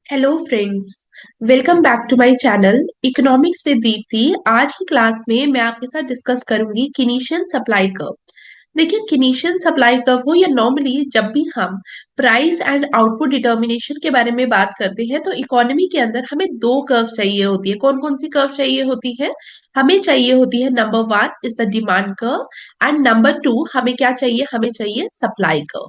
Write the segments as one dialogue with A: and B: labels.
A: Hello friends. Welcome back to my channel economics with Deepti. आज की class में मैं आपके साथ डिस्कस करूंगी किनीशियन सप्लाई कर्व। देखिए, किनीशियन सप्लाई कर्व हो या नॉर्मली जब भी हम प्राइस एंड आउटपुट डिटर्मिनेशन के बारे में बात करते हैं तो इकोनॉमी के अंदर हमें दो कर्व चाहिए होती है। कौन कौन सी कर्व चाहिए होती है? हमें चाहिए होती है number one is the demand curve and number two हमें क्या चाहिए? हमें चाहिए सप्लाई कर्व।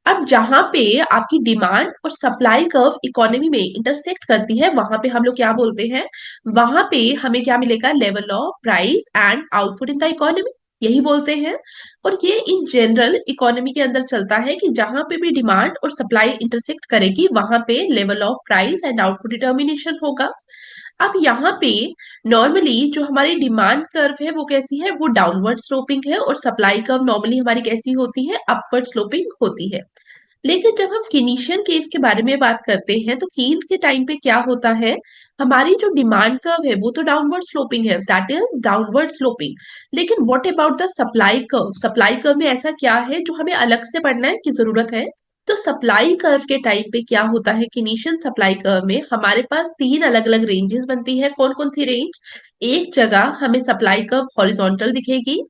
A: अब जहां पे आपकी डिमांड और सप्लाई कर्व इकोनॉमी में इंटरसेक्ट करती है वहां पे हम लोग क्या बोलते हैं? वहां पे हमें क्या मिलेगा? Level of price and output in the economy, यही बोलते हैं। और ये इन जनरल इकोनॉमी के अंदर चलता है कि जहां पे भी डिमांड और सप्लाई इंटरसेक्ट करेगी वहां पे level of price and output determination होगा। अब यहाँ पे नॉर्मली जो हमारी डिमांड कर्व है वो कैसी है? वो डाउनवर्ड स्लोपिंग है और सप्लाई कर्व नॉर्मली हमारी कैसी होती है? अपवर्ड स्लोपिंग होती है। लेकिन जब हम किनीशियन केस के बारे में बात करते हैं तो कीन्स के टाइम पे क्या होता है? हमारी जो डिमांड कर्व है वो तो डाउनवर्ड स्लोपिंग है, दैट इज डाउनवर्ड स्लोपिंग। लेकिन what about the supply curve? Supply curve में ऐसा क्या है जो हमें अलग से पढ़ना की जरूरत है? तो सप्लाई कर्व के टाइम पे क्या होता है? किनीशियन सप्लाई कर्व में हमारे पास तीन अलग अलग रेंजेस बनती है। कौन कौन सी रेंज? एक जगह हमें सप्लाई कर्व हॉरिजॉन्टल दिखेगी।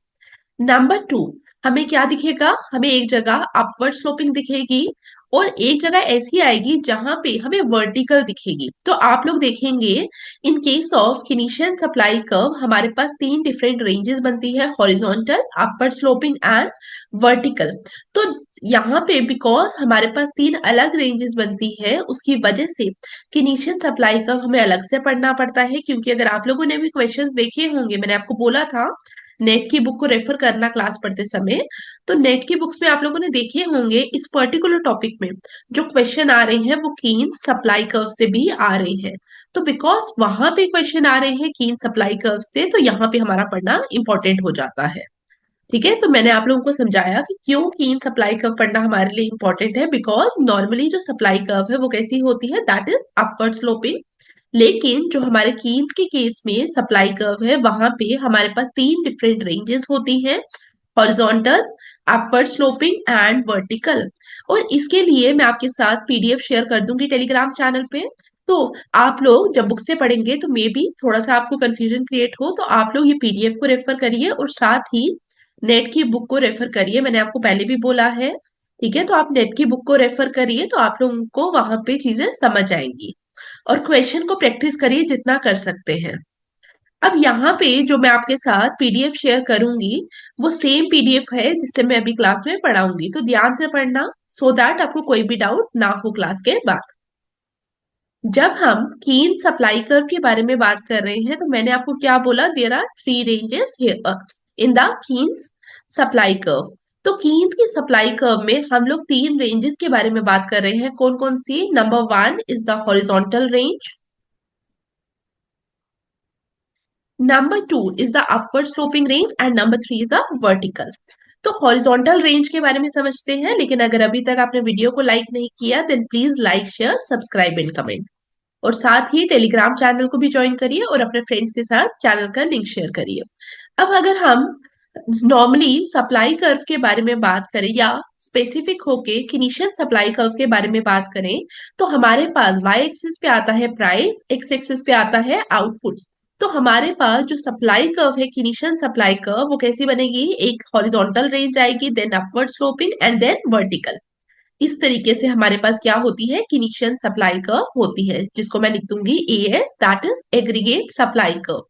A: नंबर टू, हमें क्या दिखेगा? हमें एक जगह अपवर्ड स्लोपिंग दिखेगी और एक जगह ऐसी आएगी जहां पे हमें वर्टिकल दिखेगी। तो आप लोग देखेंगे in case of Keynesian supply curve हमारे पास तीन डिफरेंट रेंजेस बनती है, horizontal, upward sloping and vertical. तो यहाँ पे बिकॉज हमारे पास तीन अलग रेंजेस बनती है उसकी वजह से किनीशियन सप्लाई कर्व हमें अलग से पढ़ना पड़ता है। क्योंकि अगर आप लोगों ने भी क्वेश्चंस देखे होंगे, मैंने आपको बोला था नेट की बुक को रेफर करना क्लास पढ़ते समय, तो नेट की बुक्स में आप लोगों ने देखे होंगे इस पर्टिकुलर टॉपिक में जो क्वेश्चन आ रहे हैं वो कीन सप्लाई कर्व से भी आ रहे हैं। तो बिकॉज वहां पे क्वेश्चन आ रहे हैं कीन सप्लाई कर्व से तो यहाँ पे हमारा पढ़ना इंपॉर्टेंट हो जाता है। ठीक है, तो मैंने आप लोगों को समझाया कि क्यों कीन सप्लाई कर्व पढ़ना हमारे लिए इंपॉर्टेंट है। बिकॉज नॉर्मली जो सप्लाई कर्व है वो कैसी होती है? That is upward sloping. लेकिन जो हमारे कीन्स के केस में सप्लाई कर्व है वहां पे हमारे पास तीन डिफरेंट रेंजेस होती हैं, horizontal, upward sloping and vertical. और इसके लिए मैं आपके साथ पीडीएफ शेयर कर दूंगी टेलीग्राम चैनल पे। तो आप लोग जब बुक से पढ़ेंगे तो मे बी थोड़ा सा आपको कंफ्यूजन क्रिएट हो तो आप लोग ये पीडीएफ को रेफर करिए और साथ ही नेट की बुक को रेफर करिए। मैंने आपको पहले भी बोला है, ठीक है? तो आप नेट की बुक को रेफर करिए तो आप लोगों को वहां पे चीजें समझ आएंगी और क्वेश्चन को प्रैक्टिस करिए जितना कर सकते हैं। अब यहाँ पे जो मैं आपके साथ पीडीएफ शेयर करूंगी वो सेम पीडीएफ है जिससे मैं अभी क्लास में पढ़ाऊंगी, तो ध्यान से पढ़ना सो दैट आपको कोई भी डाउट ना हो क्लास के बाद। जब हम कीन सप्लाई कर्व के बारे में बात कर रहे हैं तो मैंने आपको क्या बोला? There are three ranges in the Keynes supply curve. तो कीन्स की सप्लाई कर्व में हम लोग तीन रेंजेस के बारे में बात कर रहे हैं। कौन कौन सी? Number one is the horizontal range, number two is the upward sloping range and number three is the vertical. तो हॉरिजॉन्टल रेंज के बारे में समझते हैं, लेकिन अगर अभी तक आपने वीडियो को लाइक नहीं किया then please like, share, subscribe and comment. और साथ ही टेलीग्राम चैनल को भी ज्वाइन करिए और अपने फ्रेंड्स के साथ चैनल का लिंक शेयर करिए। अब अगर हम नॉर्मली सप्लाई कर्व के बारे में बात करें या स्पेसिफिक होके किनीशियन सप्लाई कर्व के बारे में बात करें तो हमारे पास वाई एक्सिस पे आता है प्राइस, एक्स एक्सिस पे आता है आउटपुट। तो हमारे पास जो सप्लाई कर्व है, किनीशियन सप्लाई कर्व, वो कैसी बनेगी? एक हॉरिजॉन्टल रेंज आएगी, then upward sloping and then vertical. इस तरीके से हमारे पास क्या होती है? किनीशियन सप्लाई कर्व होती है, जिसको मैं लिख दूंगी A S, that is aggregate supply curve.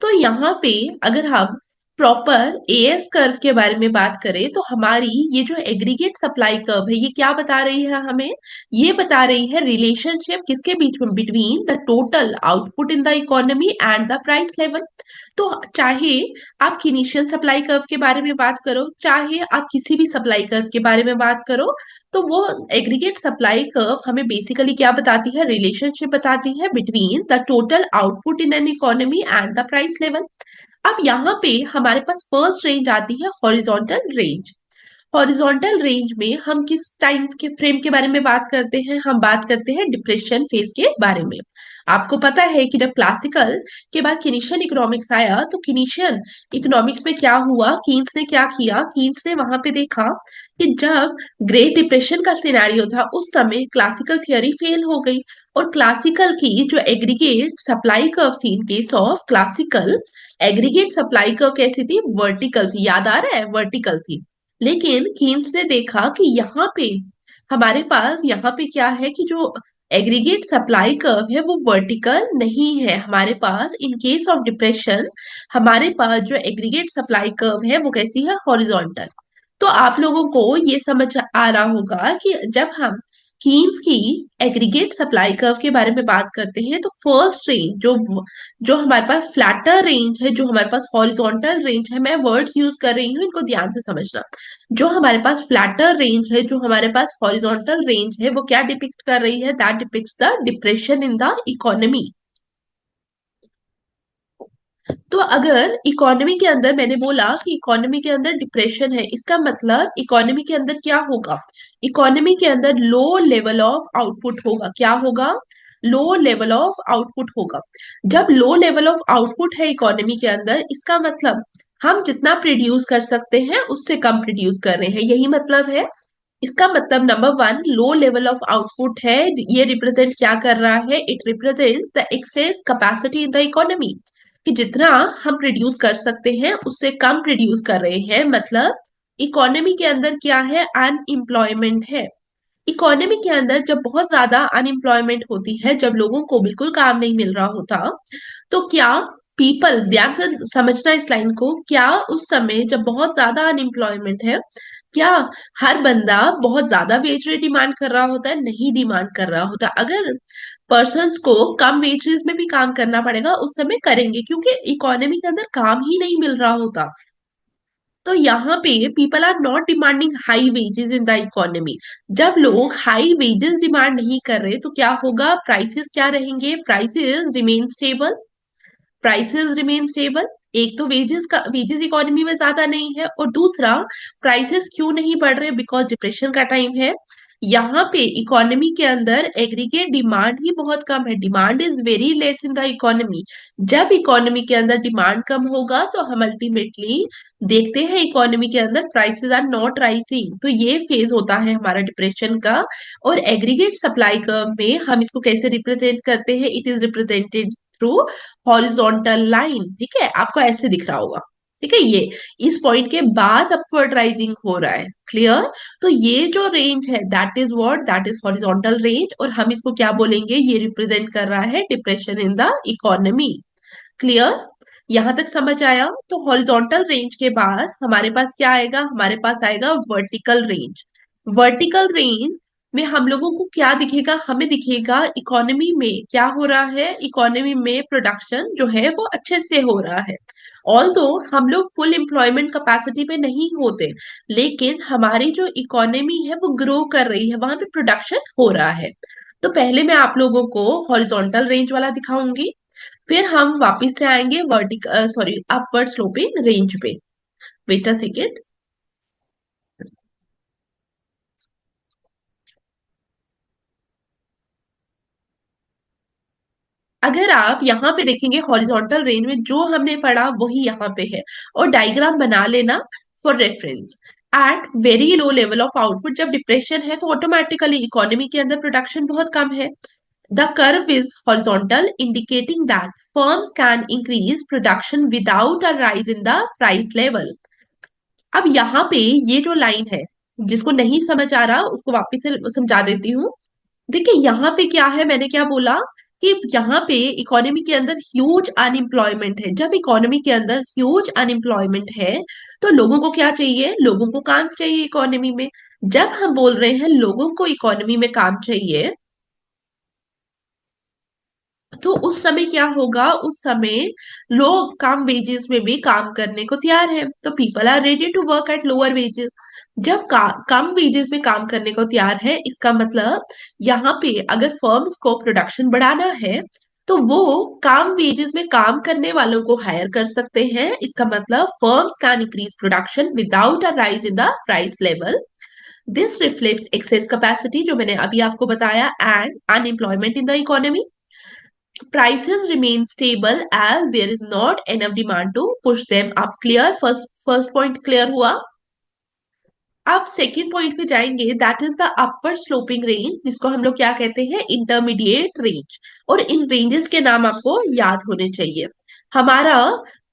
A: तो यहाँ पे अगर हम प्रॉपर एएस कर्व के बारे में बात करें तो हमारी ये जो एग्रीगेट सप्लाई कर्व है ये क्या बता रही है हमें? ये बता रही है रिलेशनशिप किसके बीच में? Between the total output in the economy and the price level. तो चाहे आप किनीशियन सप्लाई कर्व के बारे में बात करो, चाहे आप किसी भी सप्लाई कर्व के बारे में बात करो, तो वो एग्रीगेट सप्लाई कर्व हमें बेसिकली क्या बताती है? रिलेशनशिप बताती है between the total output in an economy and the price level. अब यहाँ पे हमारे पास फर्स्ट रेंज आती है हॉरिजॉन्टल रेंज। हॉरिजॉन्टल रेंज में हम किस टाइम के फ्रेम के बारे में बात करते हैं? हम बात करते हैं डिप्रेशन फेज के बारे में। आपको पता है कि जब क्लासिकल के बाद किनीशियन इकोनॉमिक्स आया तो किनीशियन इकोनॉमिक्स में क्या हुआ? कीन्स ने क्या किया? कीन्स ने वहां पे देखा कि जब ग्रेट डिप्रेशन का सिनेरियो था उस समय क्लासिकल थियोरी फेल हो गई, और क्लासिकल की जो एग्रीगेट सप्लाई कर्व थी, इन case of classical aggregate supply curve कैसी थी, वर्टिकल थी, याद आ रहा है, वर्टिकल थी। लेकिन कीन्स ने देखा कि यहाँ पे हमारे पास यहाँ पे क्या है कि जो एग्रीगेट सप्लाई कर्व है वो वर्टिकल नहीं है, हमारे पास इन केस ऑफ डिप्रेशन हमारे पास जो एग्रीगेट सप्लाई कर्व है वो कैसी है, हॉरिजॉन्टल। तो आप लोगों को ये समझ आ रहा होगा कि जब हम कीन्स की एग्रीगेट सप्लाई कर्व के बारे में बात करते हैं तो फर्स्ट रेंज जो जो हमारे पास फ्लैटर रेंज है, जो हमारे पास हॉरिजॉन्टल रेंज है, मैं वर्ड्स यूज कर रही हूँ, इनको ध्यान से समझना। जो हमारे पास फ्लैटर रेंज है, जो हमारे पास हॉरिजॉन्टल रेंज है, वो क्या डिपिक्ट कर रही है, that depicts the depression in the economy. तो अगर इकोनॉमी के अंदर मैंने बोला कि इकोनॉमी के अंदर डिप्रेशन है, इसका मतलब इकोनॉमी के अंदर क्या होगा, इकोनॉमी के अंदर लो लेवल ऑफ आउटपुट होगा, क्या होगा, लो लेवल ऑफ आउटपुट होगा। जब लो लेवल ऑफ आउटपुट है इकोनॉमी के अंदर, इसका मतलब हम जितना प्रोड्यूस कर सकते हैं उससे कम प्रोड्यूस कर रहे हैं, यही मतलब है। इसका मतलब number one, low level of output है, ये रिप्रेजेंट क्या कर रहा है, it represent the access capacity in the economy, कि जितना हम प्रोड्यूस कर सकते हैं उससे कम प्रोड्यूस कर रहे हैं, मतलब इकोनॉमी के अंदर क्या है, अनएम्प्लॉयमेंट है। इकोनॉमी के अंदर जब बहुत ज्यादा अनएम्प्लॉयमेंट होती है, जब लोगों को बिल्कुल काम नहीं मिल रहा होता, तो क्या पीपल, ध्यान से समझना इस लाइन को, क्या उस समय जब बहुत ज्यादा अनएम्प्लॉयमेंट है, क्या हर बंदा बहुत ज्यादा वेज रेट डिमांड कर रहा होता है, नहीं डिमांड कर रहा होता। अगर पर्सन्स को कम वेजेस में भी काम करना पड़ेगा उस समय करेंगे, क्योंकि इकोनॉमी के अंदर काम ही नहीं मिल रहा होता। तो यहाँ पे people are not demanding high wages in the economy. जब लोग हाई वेजेस डिमांड नहीं कर रहे तो क्या होगा, प्राइसेस क्या रहेंगे, prices remain stable, prices remain stable. एक तो वेजेस इकोनॉमी में ज्यादा नहीं है, और दूसरा प्राइसेस क्यों नहीं बढ़ रहे, बिकॉज डिप्रेशन का टाइम है। यहाँ पे इकोनॉमी के अंदर एग्रीगेट डिमांड ही बहुत कम है, demand is very less in the economy. जब इकोनॉमी के अंदर डिमांड कम होगा तो हम अल्टीमेटली देखते हैं इकोनॉमी के अंदर प्राइसेस आर नॉट राइजिंग, तो ये फेज होता है हमारा डिप्रेशन का। और एग्रीगेट सप्लाई कर्व में हम इसको कैसे रिप्रेजेंट करते हैं, it is represented through horizontal line, ठीक है, आपको ऐसे दिख रहा होगा, ठीक है, ये इस पॉइंट के बाद अपवर्ड राइजिंग हो रहा है, क्लियर। तो ये जो रेंज है that is what, that is horizontal range, और हम इसको क्या बोलेंगे, ये रिप्रेजेंट कर रहा है depression in the economy, clear. यहां तक समझ आया। तो हॉरिजॉन्टल रेंज के बाद हमारे पास क्या आएगा, हमारे पास आएगा वर्टिकल रेंज। वर्टिकल रेंज में हम लोगों को क्या दिखेगा, हमें दिखेगा इकोनॉमी में क्या हो रहा है, इकोनॉमी में प्रोडक्शन जो है वो अच्छे से हो रहा है। ऑल्दो हम लोग फुल एम्प्लॉयमेंट कैपेसिटी पे नहीं होते, लेकिन हमारी जो इकोनॉमी है वो ग्रो कर रही है, वहां पे प्रोडक्शन हो रहा है। तो पहले मैं आप लोगों को हॉरिजॉन्टल रेंज वाला दिखाऊंगी, फिर हम वापस से आएंगे vertical, sorry, upward sloping range पे। Wait a second. अगर आप यहाँ पे देखेंगे हॉरिजॉन्टल रेंज में जो हमने पढ़ा वही यहाँ पे है, और डायग्राम बना लेना for reference. At very low level of output, जब डिप्रेशन है तो ऑटोमेटिकली इकोनॉमी के अंदर प्रोडक्शन बहुत कम है। The curve is horizontal indicating that firms can increase production without a rise in the price level. अब यहाँ पे ये जो लाइन है, जिसको नहीं समझ आ रहा उसको वापस से समझा देती हूँ। देखिए यहाँ पे क्या है, मैंने क्या बोला कि यहाँ पे इकोनॉमी के अंदर ह्यूज अनएम्प्लॉयमेंट है। जब इकोनॉमी के अंदर ह्यूज अनएम्प्लॉयमेंट है तो लोगों को क्या चाहिए, लोगों को काम चाहिए इकोनॉमी में। जब हम बोल रहे हैं लोगों को इकोनॉमी में काम चाहिए, तो उस समय क्या होगा, उस समय लोग कम वेजेस में भी काम करने को तैयार है, तो people are ready to work at lower wages. जब कम वेजेस में काम करने को तैयार है, इसका मतलब यहाँ पे अगर फर्म्स को प्रोडक्शन बढ़ाना है तो वो कम वेजेस में काम करने वालों को हायर कर सकते हैं, इसका मतलब firms can increase production without a rise in the price level. This reflects access capacity, जो मैंने अभी आपको बताया, and unemployment in the economy. Prices remain stable as there is not enough demand to push them up. Clear? First point clear हुआ? अब second point पे जाएंगे, that is the upward sloping range, जिसको हम लोग क्या कहते हैं, इंटरमीडिएट रेंज। और इन रेंजेस के नाम आपको याद होने चाहिए। हमारा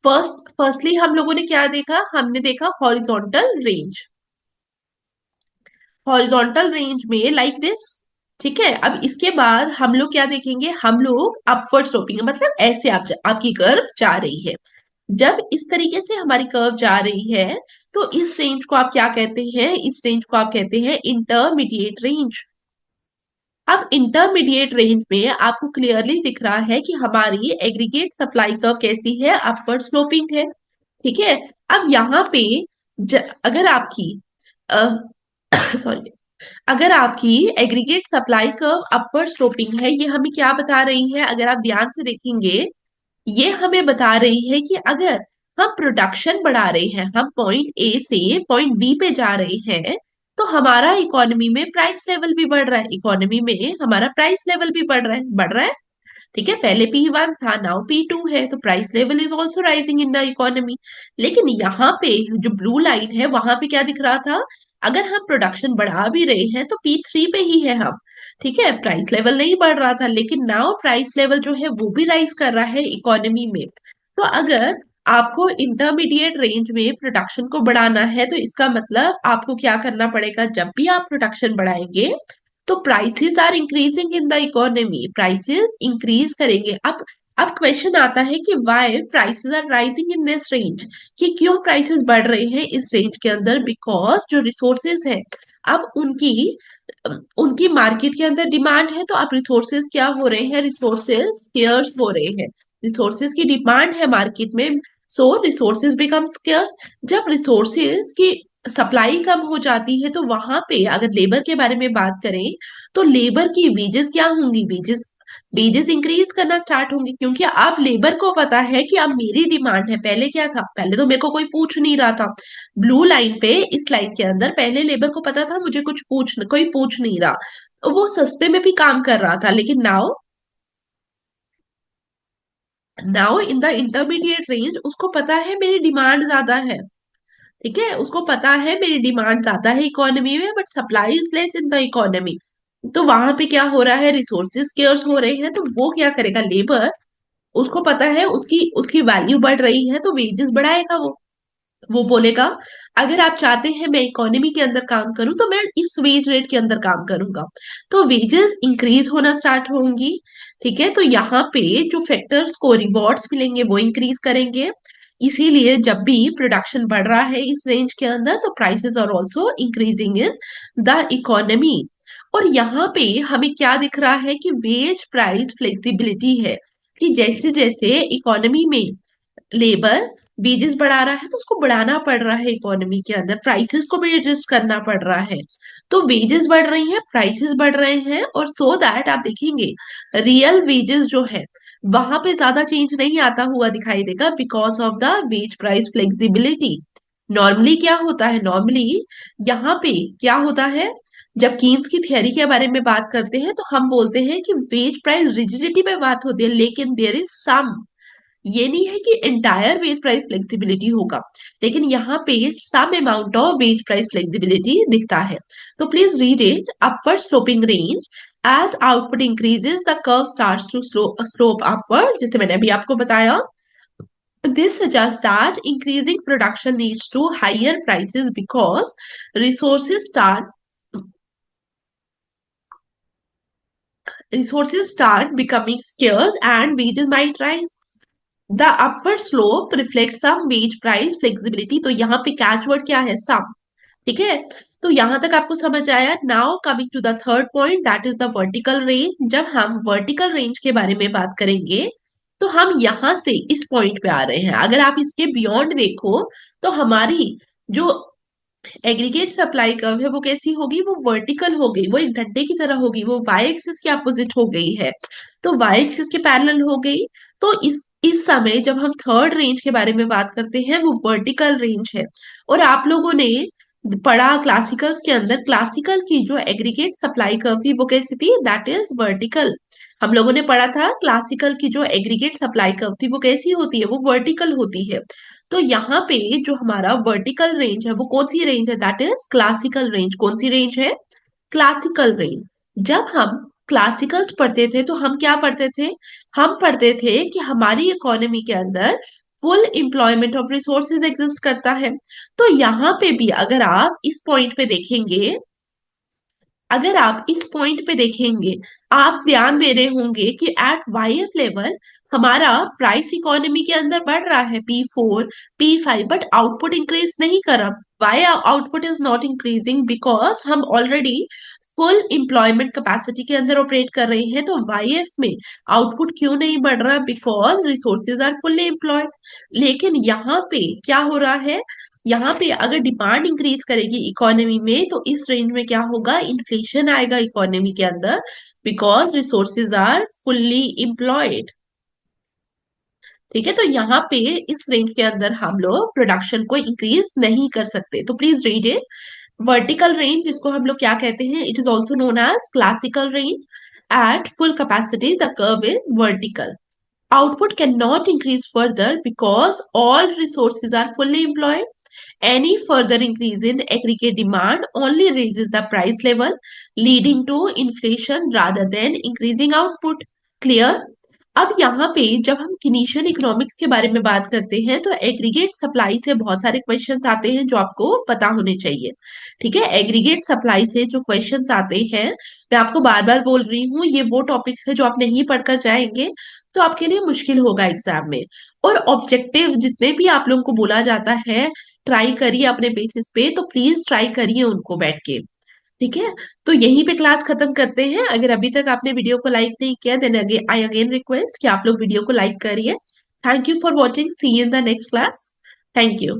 A: फर्स्टली हम लोगों ने क्या देखा, हमने देखा हॉरिजॉन्टल रेंज। हॉरिजॉन्टल रेंज में लाइक दिस, ठीक है। अब इसके बाद हम लोग क्या देखेंगे, हम लोग अपवर्ड स्लोपिंग, मतलब ऐसे आपकी कर्व जा रही है। जब इस तरीके से हमारी कर्व जा रही है तो इस रेंज को आप क्या कहते हैं, इस रेंज को आप कहते हैं इंटरमीडिएट रेंज। अब इंटरमीडिएट रेंज में आपको क्लियरली दिख रहा है कि हमारी एग्रीगेट सप्लाई कर्व कैसी है, अपवर्ड स्लोपिंग है, ठीक है। अब यहाँ पे अगर आपकी सॉरी अगर आपकी aggregate supply curve upward sloping है, ये हमें क्या बता रही है, अगर आप ध्यान से देखेंगे, ये हमें बता रही है कि अगर हम प्रोडक्शन बढ़ा रहे हैं, हम पॉइंट ए से पॉइंट बी पे जा रहे हैं, तो हमारा इकोनॉमी में प्राइस लेवल भी बढ़ रहा है, इकोनॉमी में हमारा प्राइस लेवल भी बढ़ रहा है। ठीक है, पहले P1 था, नाउ P2 है, तो price level is also rising in the economy. लेकिन यहाँ पे जो ब्लू लाइन है, वहां पे क्या दिख रहा था, अगर हम प्रोडक्शन बढ़ा भी रहे हैं तो P3 पे ही है हम, ठीक है, प्राइस लेवल नहीं बढ़ रहा था। लेकिन नाउ प्राइस लेवल जो है वो भी राइज कर रहा है इकोनॉमी में। तो अगर आपको इंटरमीडिएट रेंज में प्रोडक्शन को बढ़ाना है, तो इसका मतलब आपको क्या करना पड़ेगा, जब भी आप प्रोडक्शन बढ़ाएंगे तो prices are increasing in the economy, prices increase करेंगे। अब क्वेश्चन आता है कि why prices are rising in this range, कि क्यों प्राइसेस बढ़ रहे हैं इस रेंज के अंदर, बिकॉज जो रिसोर्सेज है, अब उनकी उनकी मार्केट के अंदर डिमांड है, तो अब रिसोर्सेज क्या हो रहे हैं, रिसोर्सेज स्केर्स हो रहे हैं, रिसोर्सेज की डिमांड है मार्केट में, सो रिसोर्सेज बिकम स्केर्स। जब रिसोर्सेज की सप्लाई कम हो जाती है, तो वहां पे अगर लेबर के बारे में बात करें, तो लेबर की वेजेस क्या होंगी, वेजेस वेजेस इंक्रीज करना स्टार्ट होंगी, क्योंकि अब लेबर को पता है कि अब मेरी डिमांड है। पहले क्या था, पहले तो मेरे को कोई पूछ नहीं रहा था, ब्लू लाइन पे इस लाइन के अंदर पहले लेबर को पता था मुझे कुछ कोई पूछ नहीं रहा, तो वो सस्ते में भी काम कर रहा था। लेकिन now now in the intermediate range उसको पता है मेरी डिमांड ज्यादा है, ठीक है, उसको पता है मेरी डिमांड ज्यादा है इकोनॉमी में, but supply is less in the economy. तो वहां पे क्या हो रहा है, रिसोर्सेज स्केर्स हो रहे हैं, तो वो क्या करेगा, लेबर, उसको पता है उसकी उसकी वैल्यू बढ़ रही है, तो वेजेस बढ़ाएगा वो बोलेगा अगर आप चाहते हैं मैं इकोनॉमी के अंदर काम करूं, तो मैं इस वेज रेट के अंदर काम करूंगा, तो वेजेस इंक्रीज होना स्टार्ट होंगी। ठीक है, तो यहाँ पे जो फैक्टर्स को रिवॉर्ड्स मिलेंगे वो इंक्रीज करेंगे। इसीलिए जब भी प्रोडक्शन बढ़ रहा है इस रेंज के अंदर, तो prices are also increasing in the economy. और यहाँ पे हमें क्या दिख रहा है कि वेज प्राइस फ्लेक्सिबिलिटी है, कि जैसे जैसे इकोनॉमी में लेबर वेजेस बढ़ा रहा है, तो उसको बढ़ाना पड़ रहा है इकोनॉमी के अंदर, प्राइसेस को भी एडजस्ट करना पड़ रहा है। तो वेजेस बढ़ रही हैं, प्राइसेस बढ़ रहे हैं, और सो दैट आप देखेंगे रियल वेजेस जो है वहां पे ज्यादा चेंज नहीं आता हुआ दिखाई देगा, because of the ways price flexibility. Normally क्या होता है, नॉर्मली यहाँ पे क्या होता है, जब कीन्स की थियरी के बारे में बात करते हैं, तो हम बोलते हैं कि वेज प्राइस रिजिडिटी पे बात होती है, लेकिन देयर इज सम, ये नहीं है कि एंटायर वेज प्राइस फ्लेक्सिबिलिटी होगा, लेकिन यहाँ पे some amount of wage price flexibility दिखता है। तो please read it, upward sloping range, as output increases the curve starts to slope upward, जैसे मैंने अभी आपको बताया। This suggests that increasing production leads to higher prices because resources start resources start becoming scarce and wages might rise. The upward slope reflect some wage price flexibility, तो यहाँ पे catch word क्या है, सम, ठीक है। तो यहां तक आपको समझ आया। Now coming to the third point, that is the vertical range. जब हम वर्टिकल रेंज के बारे में बात करेंगे, तो हम यहां से इस पॉइंट पे आ रहे हैं, अगर आप इसके बियॉन्ड देखो, तो हमारी जो एग्रीगेट सप्लाई कर्व है वो कैसी होगी, वो वर्टिकल हो गई, वो एक डंडे की तरह होगी, वो वाई एक्सिस के अपोजिट हो गई है, तो वाई एक्सिस के पैरेलल हो गई। तो इस समय जब हम थर्ड रेंज के बारे में बात करते हैं, वो वर्टिकल रेंज है। और आप लोगों ने पढ़ा क्लासिकल्स के अंदर, क्लासिकल की जो एग्रीगेट सप्लाई कर्व थी वो कैसी थी, दैट इज वर्टिकल। हम लोगों ने पढ़ा था क्लासिकल की जो एग्रीगेट सप्लाई कर्व थी वो कैसी होती है, वो वर्टिकल होती है। तो यहाँ पे जो हमारा वर्टिकल रेंज है वो कौन सी रेंज है, दैट इज क्लासिकल रेंज। कौन सी रेंज है, क्लासिकल रेंज। जब हम क्लासिकल्स पढ़ते थे तो हम क्या पढ़ते थे, हम पढ़ते थे कि हमारी इकोनॉमी के अंदर full employment of resources exist करता है। तो यहाँ पे भी अगर आप इस पॉइंट पे देखेंगे, अगर आप इस पॉइंट पे देखेंगे, आप ध्यान दे रहे होंगे कि एट वाईएफ लेवल हमारा प्राइस इकोनॉमी के अंदर बढ़ रहा है, P4 P5, but output increase नहीं कर रहा। Why output is not increasing, because हम ऑलरेडी फुल एम्प्लॉयमेंट कैपेसिटी के अंदर ऑपरेट कर रहे हैं। तो वाईएफ में आउटपुट क्यों नहीं बढ़ रहा, because resources are fully employed. लेकिन यहाँ पे क्या हो रहा है, यहाँ पे अगर डिमांड इंक्रीज करेगी इकोनॉमी में तो इस रेंज में क्या होगा, इन्फ्लेशन आएगा इकोनॉमी के अंदर, because resources are fully employed. ठीक है, तो यहाँ पे इस रेंज के अंदर हम लोग प्रोडक्शन को इंक्रीज नहीं कर सकते। तो please read it. Vertical range जिसको हम लोग क्या कहते हैं, it is also known as classical range. At full capacity the curve is vertical. Output cannot increase further because all resources are fully employed. Any further increase in aggregate demand only raises the price level, leading to inflation rather than increasing output. Clear? अब यहाँ पे जब हम किनीशियन economics के बारे में बात करते हैं तो एग्रीगेट सप्लाई से बहुत सारे क्वेश्चंस आते हैं जो आपको पता होने चाहिए। ठीक है, एग्रीगेट सप्लाई से जो क्वेश्चंस आते हैं, मैं आपको बार बार बोल रही हूँ, ये वो टॉपिक्स है जो आप नहीं पढ़कर जाएंगे तो आपके लिए मुश्किल होगा एग्जाम में। और ऑब्जेक्टिव जितने भी आप लोगों को बोला जाता है, ट्राई करिए अपने बेसिस पे, तो प्लीज ट्राई करिए उनको बैठ के। ठीक है, तो यहीं पे क्लास खत्म करते हैं। अगर अभी तक आपने वीडियो को लाइक नहीं किया then again I again request कि आप लोग वीडियो को लाइक करिए। Thank you for watching, see you in the next class. Thank you.